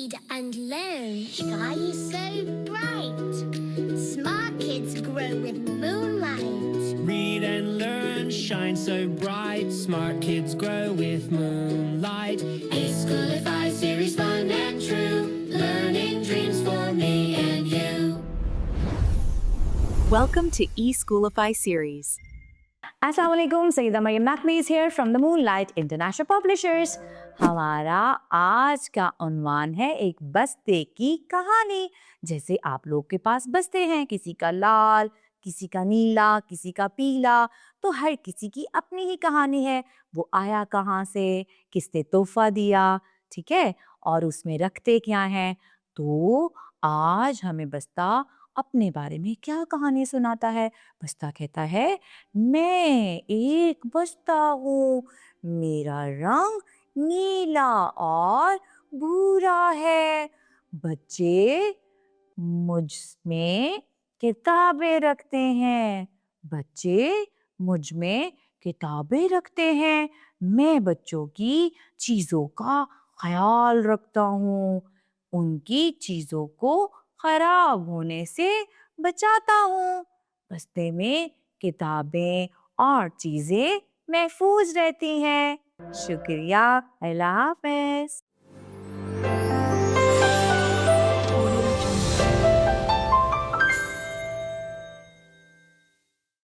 read and learn. Sky is so bright. Smart kids grow with moonlight. Read and learn, shine so bright. Smart kids grow with moonlight. E-Schoolify series, fun and true. Learning dreams for me and you. Welcome to E-Schoolify series. Assalamualaikum, Sayyida Maryam Naqvi is here from the Moonlight International Publishers. हमारा आज का उन्वान है एक बस्ते की कहानी। जैसे आप लोग के पास बस्ते हैं, किसी का लाल, किसी का नीला, किसी का पीला, तो हर किसी की अपनी ही कहानी है। वो आया कहाँ से, किसने तोहफा दिया, ठीक है, और उसमें रखते क्या हैं। तो आज हमें बस्ता अपने बारे में क्या कहानी सुनाता है। बस्ता कहता है, मैं एक बस्ता हूँ, मेरा रंग नीला और भूरा है। बच्चे मुझ में किताबें रखते हैं, बच्चे मुझ में किताबें रखते हैं। मैं बच्चों की चीज़ों का ख्याल रखता हूँ, उनकी चीज़ों को खराब होने से बचाता हूँ। बस्ते में किताबें और चीज़ें महफूज रहती हैं। शुक्रिया, अल्लाह हाफ़िज़।